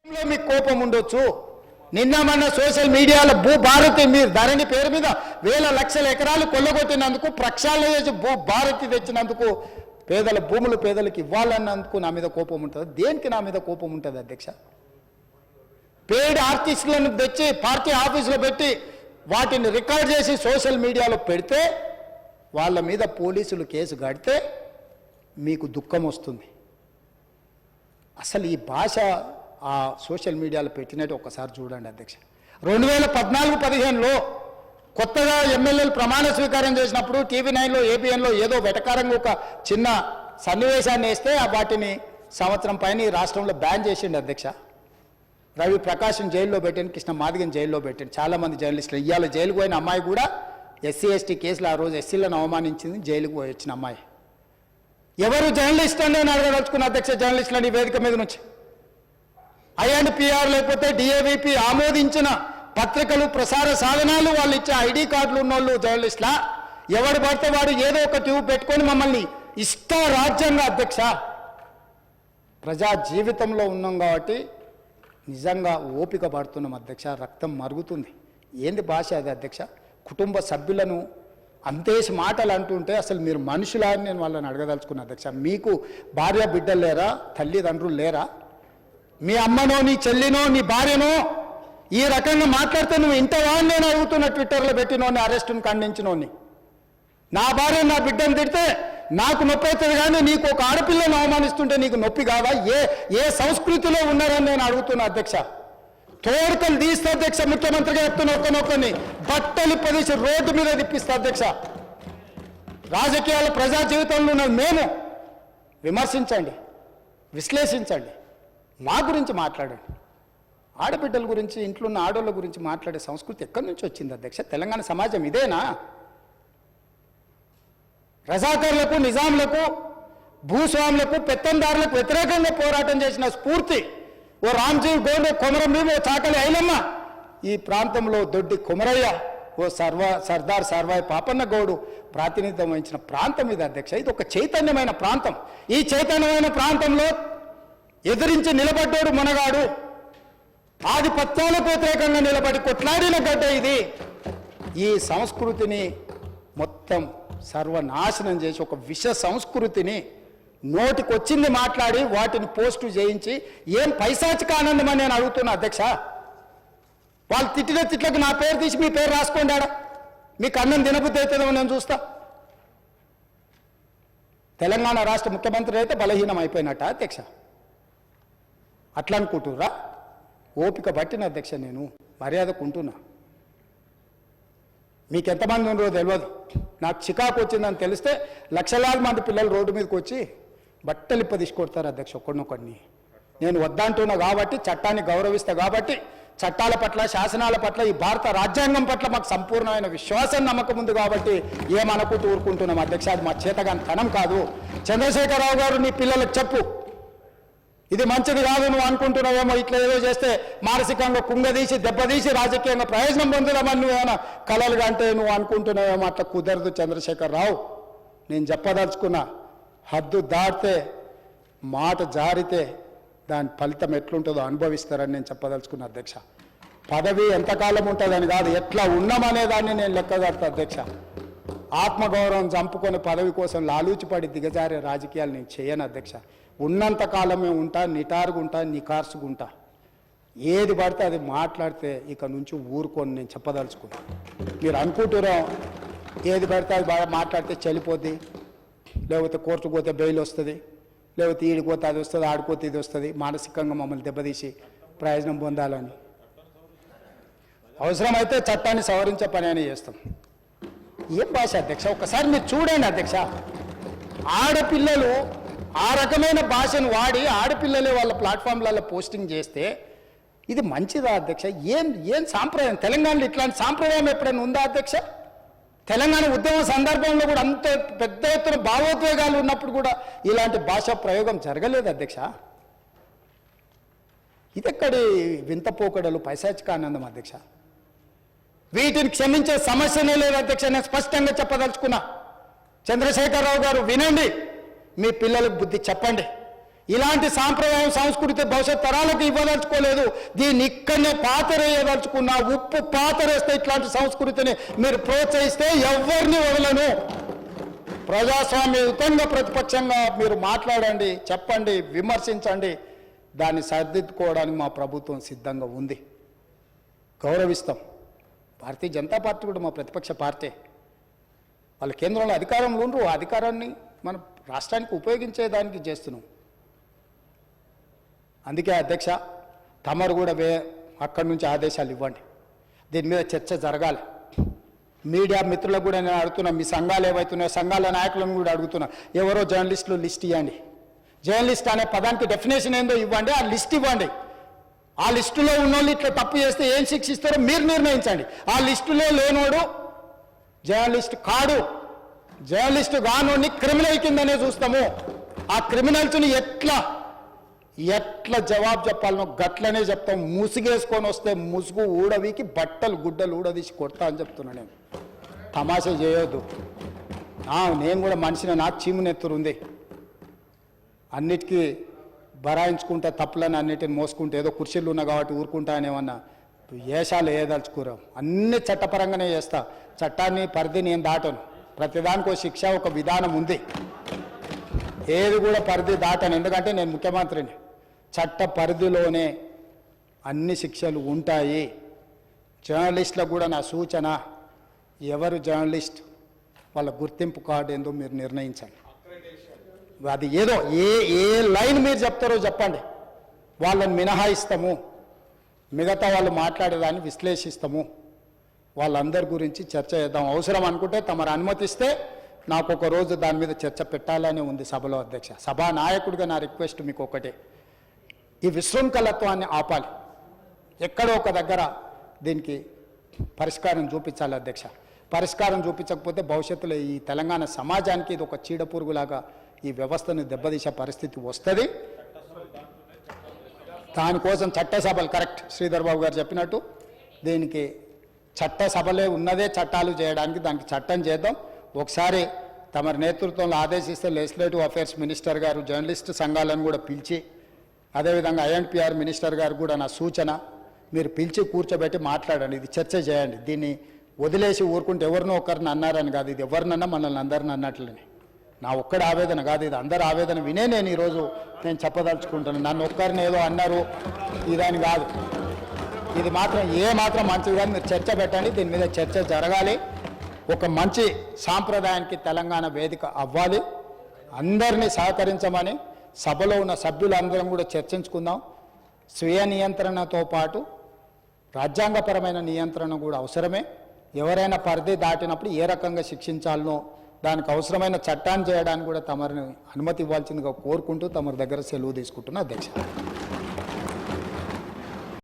మీకు కోపం ఉండొచ్చు. నిన్న మొన్న సోషల్ మీడియాలో భూ భారతి మీరు ధరణి పేరు మీద వేల లక్షల ఎకరాలు కొల్లగొట్టినందుకు, ప్రక్షాళన చేసి భూ భారతి తెచ్చినందుకు, పేదల భూములు పేదలకు ఇవ్వాలన్నందుకు నా మీద కోపం ఉంటుంది. దేనికి నా మీద కోపం ఉంటుంది అధ్యక్ష? పేడ్ ఆర్టిస్టులను తెచ్చి పార్టీ ఆఫీసులో పెట్టి వాటిని రికార్డ్ చేసి సోషల్ మీడియాలో పెడితే, వాళ్ళ మీద పోలీసులు కేసు కడితే మీకు దుఃఖం వస్తుంది. అసలు ఈ భాష ఆ సోషల్ మీడియాలో పెట్టినట్టు ఒక్కసారి చూడండి అధ్యక్ష. 2014-15లో కొత్తగా ఎమ్మెల్యేలు ప్రమాణ స్వీకారం చేసినప్పుడు TV9లో ABNలో ఏదో వెటకారంగా ఒక చిన్న సన్నివేశాన్ని వేస్తే వాటిని సంవత్సరం పైన ఈ రాష్ట్రంలో బ్యాన్ చేసిండు అధ్యక్ష. రవి ప్రకాశం జైల్లో పెట్టాను, కృష్ణ మాదిగని జైల్లో పెట్టాను, చాలామంది జర్నలిస్టులు. ఇవాళ జైలుకు పోయిన అమ్మాయి కూడా SC/ST కేసులు ఆ రోజు ఎస్సీలను అవమానించింది, జైలుకు పోయి వచ్చిన అమ్మాయి. ఎవరు జర్నలిస్ట్ అని నేను అడగదలుచుకున్న అధ్యక్ష, జర్నలిస్టులని ఈ వేదిక మీద నుంచి INPR లేకపోతే DAVP ఆమోదించిన పత్రికలు, ప్రసార సాధనాలు, వాళ్ళు ఇచ్చే ID కార్డులు ఉన్నోళ్ళు జర్నలిస్టులా? ఎవడు పడితే వాడు ఏదో ఒక ట్యూబ్ పెట్టుకొని మమ్మల్ని రాజ్యంగా అధ్యక్ష. ప్రజా జీవితంలో ఉన్నాం కాబట్టి నిజంగా ఓపిక పడుతున్నాం అధ్యక్ష. రక్తం మరుగుతుంది. ఏంది భాష అది అధ్యక్ష? కుటుంబ సభ్యులను అంతేసి మాటలు అంటుంటే అసలు మీరు మనుషులా అని నేను వాళ్ళని అడగదలుచుకున్నా అధ్యక్ష. మీకు భార్య బిడ్డలు లేరా? తల్లిదండ్రులు లేరా? మీ అమ్మనో, నీ చెల్లినో, నీ భార్యనో ఈ రకంగా మాట్లాడితే నువ్వు ఇంతవా అని నేను అడుగుతున్న. ట్విట్టర్లో పెట్టినోని, అరెస్టును ఖండించినోని. నా భార్య నా బిడ్డను తిడితే నాకు నొప్పి అవుతుంది, కానీ నీకు ఒక ఆడపిల్లను అవమానిస్తుంటే నీకు నొప్పి కాదా? ఏ సంస్కృతిలో ఉన్నారని నేను అడుగుతున్నా అధ్యక్ష. తోడుకలు తీస్తే అధ్యక్ష, ముఖ్యమంత్రిగా చెప్తున్న ఒక్కనొక్కని బట్టలు పదేసి రోడ్డు మీద తిప్పిస్తా అధ్యక్ష. రాజకీయాల ప్రజా జీవితంలో ఉన్నది మేము. విమర్శించండి, విశ్లేషించండి, మా గురించి మాట్లాడండి. ఆడబిడ్డల గురించి, ఇంట్లో ఉన్న ఆడోళ్ళ గురించి మాట్లాడే సంస్కృతి ఎక్కడి నుంచి వచ్చింది అధ్యక్ష? తెలంగాణ సమాజం ఇదేనా? రజాకర్లకు, నిజాంలకు, భూస్వాములకు, పెత్తందారులకు వ్యతిరేకంగా పోరాటం చేసిన స్ఫూర్తి ఓ రామ్జీవ్ గోండ్, కొమరం భీమ్, ఓ చాకలి ఐలమ్మ, ఈ ప్రాంతంలో దొడ్డి కొమరయ్య, ఓ సర్దార్ సర్వాయి పాపన్న గౌడు ప్రాతినిధ్యం వహించిన ప్రాంతం ఇది అధ్యక్ష. ఇది ఒక చైతన్యమైన ప్రాంతం. ఈ చైతన్యమైన ప్రాంతంలో ఎదిరించి నిలబడ్డాడు మనగాడు. ఆధిపత్యాలకు వ్యతిరేకంగా నిలబడి కొట్లాడిన గడ్డ ఇది. ఈ సంస్కృతిని మొత్తం సర్వనాశనం చేసి ఒక విష సంస్కృతిని నోటికొచ్చింది మాట్లాడి వాటిని పోస్టు చేయించి ఏం పైశాచిక ఆనందం అని నేను అడుగుతున్నా అధ్యక్ష. వాళ్ళు తిట్టిన తిట్లకు నా పేరు తీసి మీ పేరు రాసుకోండాడా? మీకు అన్నం తినబుద్ధి అవుతుందేమో నేను చూస్తా. తెలంగాణ రాష్ట్ర ముఖ్యమంత్రి అయితే బలహీనం అయిపోయినట్ట అధ్యక్ష? అట్లా అనుకుంటుర్రా? ఓపిక పట్టిన అధ్యక్ష, నేను మర్యాదకుంటున్నా. మీకు ఎంతమంది ఉన్నారో తెలియదు. నాకు చికాకు వచ్చిందని తెలిస్తే లక్షలాది మంది పిల్లలు రోడ్డు మీదకి వచ్చి బట్టలిప్ప తీసుకొడతారు అధ్యక్ష ఒక్కడినొక్కడిని. నేను వద్దంటున్నా కాబట్టి, చట్టాన్ని గౌరవిస్తా కాబట్టి, చట్టాల పట్ల, శాసనాల పట్ల, ఈ భారత రాజ్యాంగం పట్ల మాకు సంపూర్ణమైన విశ్వాసం, నమ్మకం ఉంది కాబట్టి ఏమనుకుంటూ ఊరుకుంటున్నాం అధ్యక్ష. అది మా చేతగాని తనం కాదు. చంద్రశేఖరరావు గారు నీ పిల్లలకు చెప్పు, ఇది మంచిది కాదు, నువ్వు అనుకుంటున్నావేమో ఇట్లా ఏదో చేస్తే మానసికంగా కుంగదీసి దెబ్బతీసి రాజకీయంగా ప్రయోజనం పొందుదామని నువ్వేమైనా కలలుగా అంటే నువ్వు అనుకుంటున్నావేమో. అట్లా కుదరదు చంద్రశేఖరరావు. నేను చెప్పదలుచుకున్నా, హద్దు దాటితే, మాట జారితే దాని ఫలితం ఎట్లుంటుందో అనుభవిస్తారని నేను చెప్పదలుచుకున్నా అధ్యక్ష. పదవి ఎంతకాలం ఉంటుందని కాదు, ఎట్లా ఉన్నామనే దాన్ని నేను లెక్కగడతా అధ్యక్ష. ఆత్మగౌరవం చంపుకొని పదవి కోసం లాలూచిపడి దిగజారే రాజకీయాలు నేను చేయను అధ్యక్ష. ఉన్నంత కాలమే ఉంటా, నిటారుగుంటా, నికార్సుగుంటా. ఏది పడితే అది మాట్లాడితే ఇక నుంచి ఊరుకొని నేను చెప్పదలుచుకున్నా. మీరు అనుకుంటున్నాం ఏది పడితే అది బాగా మాట్లాడితే చలిపోద్ది, లేకపోతే కోర్టుకు పోతే బెయిల్ వస్తుంది, లేకపోతే ఈడిపోతే అది వస్తుంది, ఆడిపోతే ఇది వస్తుంది, మానసికంగా మమ్మల్ని దెబ్బతీసి ప్రయోజనం పొందాలని. అవసరమైతే చట్టాన్ని సవరించే పని అని చేస్తాం. ఏం భాష అధ్యక్ష? ఒకసారి మీరు చూడండి అధ్యక్ష. ఆడపిల్లలు ఆ రకమైన భాషను వాడి ఆడపిల్లలే వాళ్ళ ప్లాట్ఫామ్లలో పోస్టింగ్ చేస్తే ఇది మంచిదా అధ్యక్ష? ఏం సాంప్రదాయం? తెలంగాణలో ఇట్లాంటి సాంప్రదాయం ఎప్పుడైనా ఉందా అధ్యక్ష? తెలంగాణ ఉద్యమ సందర్భంలో కూడా అంత పెద్ద ఎత్తున భావోద్వేగాలు ఉన్నప్పుడు కూడా ఇలాంటి భాషా ప్రయోగం జరగలేదు అధ్యక్ష. ఇదెక్కడి వింత పోకడలు, పైశాచిక ఆనందం అధ్యక్ష? వీటిని క్షమించే సమస్యనే లేదు అధ్యక్ష. నేను స్పష్టంగా చెప్పదలుచుకున్నా. చంద్రశేఖరరావు గారు వినండి, మీ పిల్లలకు బుద్ధి చెప్పండి. ఇలాంటి సాంప్రదాయం సంస్కృతి భవిష్యత్ తరాలకు ఇవ్వదలుచుకోలేదు. దీన్ని ఇక్కడనే పాతరేయదలుచుకున్నా. ఉప్పు పాతరేస్తే ఇట్లాంటి సంస్కృతిని మీరు ప్రోత్సహిస్తే ఎవరిని వదలను. ప్రజాస్వామ్యయుతంగా ప్రతిపక్షంగా మీరు మాట్లాడండి, చెప్పండి, విమర్శించండి. దాన్ని సరిదిద్దుకోవడానికి మా ప్రభుత్వం సిద్ధంగా ఉంది. గౌరవిస్తాం. భారతీయ జనతా పార్టీ కూడా మా ప్రతిపక్ష పార్టీ. వాళ్ళ కేంద్రంలో అధికారంలో ఉండరు. ఆ అధికారాన్ని మన రాష్ట్రానికి ఉపయోగించేదానికి చేస్తున్నాం. అందుకే అధ్యక్ష, తమరు కూడా అక్కడి నుంచి ఆదేశాలు ఇవ్వండి. దీని మీద చర్చ జరగాలి. మీడియా మిత్రులకు కూడా నేను అడుగుతున్నా, మీ సంఘాలు ఏవైతున్నాయో సంఘాల నాయకులను కూడా అడుగుతున్నా, ఎవరో జర్నలిస్టులు లిస్ట్ ఇవ్వండి. జర్నలిస్ట్ అనే పదానికి డెఫినేషన్ ఏందో ఇవ్వండి, ఆ లిస్ట్ ఇవ్వండి. ఆ లిస్టులో ఉన్నోళ్ళు ఇట్లా తప్పు చేస్తే ఏం శిక్షిస్తారో మీరు నిర్ణయించండి. ఆ లిస్టులో లేనోడు జర్నలిస్ట్ కాడు. జర్నలిస్ట్ కానోడిని క్రిమినల్ కిందనే చూస్తాము. ఆ క్రిమినల్స్ని ఎట్లా జవాబు చెప్పాలనో గట్లనే చెప్తాం. ముసుగేసుకొని వస్తే ముసుగు ఊడవికి బట్టలు గుడ్డలు ఊడదీసి కొడతా అని చెప్తున్నా. నేను తమాషా చేయొద్దు. నేను కూడా మనిషిని, నాకు చీమునెత్తురు ఉంది. అన్నిటికీ బరాయించుకుంటా, తప్పులని అన్నిటిని మోసుకుంటే ఏదో కుర్చీలు ఉన్నా కాబట్టి ఊరుకుంటా అనేమన్నా ఏషాలు వేయదలుచుకోరాం. అన్ని చట్టపరంగానే చేస్తా. చట్టాన్ని పరిధి నేను దాటను. ప్రతిదానికి శిక్ష, ఒక విధానం ఉంది. ఏది కూడా పరిధి దాటను. ఎందుకంటే నేను ముఖ్యమంత్రిని. చట్ట పరిధిలోనే అన్ని శిక్షలు ఉంటాయి. జర్నలిస్టులకు కూడా నా సూచన, ఎవరు జర్నలిస్ట్ వాళ్ళ గుర్తింపు కార్డు ఏందో మీరు నిర్ణయించండి. అది ఏదో ఏ లైన్ మీరు చెప్తారో చెప్పండి. వాళ్ళని మినహాయిస్తాము, మిగతా వాళ్ళు మాట్లాడేదాన్ని విశ్లేషిస్తాము. వాళ్ళందరి గురించి చర్చ చేద్దాం. అవసరం అనుకుంటే తమరు అనుమతిస్తే నాకు ఒక రోజు దాని మీద చర్చ పెట్టాలని ఉంది సభలో అధ్యక్ష. సభా నాయకుడిగా నా రిక్వెస్ట్ మీకు ఒకటే, ఈ విశృంఖలత్వాన్ని ఆపాలి. ఎక్కడో ఒక దగ్గర దీనికి పరిష్కారం చూపించాలి అధ్యక్ష. పరిష్కారం చూపించకపోతే భవిష్యత్తులో ఈ తెలంగాణ సమాజానికి ఇది ఒక చీడపురుగులాగా ఈ వ్యవస్థను దెబ్బతీసే పరిస్థితి వస్తుంది. దానికోసం చట్టసభలు, కరెక్ట్ శ్రీధర్ బాబు గారు చెప్పినట్టు, దీనికి చట్టసభలే ఉన్నదే చట్టాలు చేయడానికి. దానికి చట్టం చేద్దాం. ఒకసారి తమ నేతృత్వంలో ఆదేశిస్తే లెజిస్లేటివ్ అఫేర్స్ మినిస్టర్ గారు జర్నలిస్టు సంఘాలను కూడా పిలిచి, అదేవిధంగా ఐఎన్పిఆర్ మినిస్టర్ గారు కూడా నా సూచన, మీరు పిలిచి కూర్చోబెట్టి మాట్లాడండి. ఇది చర్చ చేయండి. దీన్ని వదిలేసి ఊరుకుంటే ఎవరినో ఒకరిని అన్నారని కాదు, ఇది ఎవరినన్నా మనల్ని అందరిని అన్నట్లని. నా ఒక్కడి ఆవేదన కాదు, ఇది అందరి ఆవేదన వినే నేను ఈరోజు చెప్పదలుచుకుంటున్నాను. నన్ను ఒక్కరిని ఏదో అన్నారు ఇదని కాదు. ఇది మాత్రం మాత్రం మంచిది కాదు. మీరు చర్చ పెట్టండి. దీని మీద చర్చ జరగాలి. ఒక మంచి సాంప్రదాయానికి తెలంగాణ వేదిక అవ్వాలి. అందరినీ సహకరించమని సభలో ఉన్న సభ్యులందరం కూడా చర్చించుకుందాం. స్వీయ నియంత్రణతో పాటు రాజ్యాంగపరమైన నియంత్రణ కూడా అవసరమే. ఎవరైనా పరిధి దాటినప్పుడు ఏ రకంగా శిక్షించాలనో దానికి అవసరమైన చట్టాన్ని చేయడానికి కూడా తమరిని అనుమతి ఇవ్వాల్సిందిగా కోరుకుంటూ తమరి దగ్గర సెలవు తీసుకుంటున్నా అధ్యక్ష.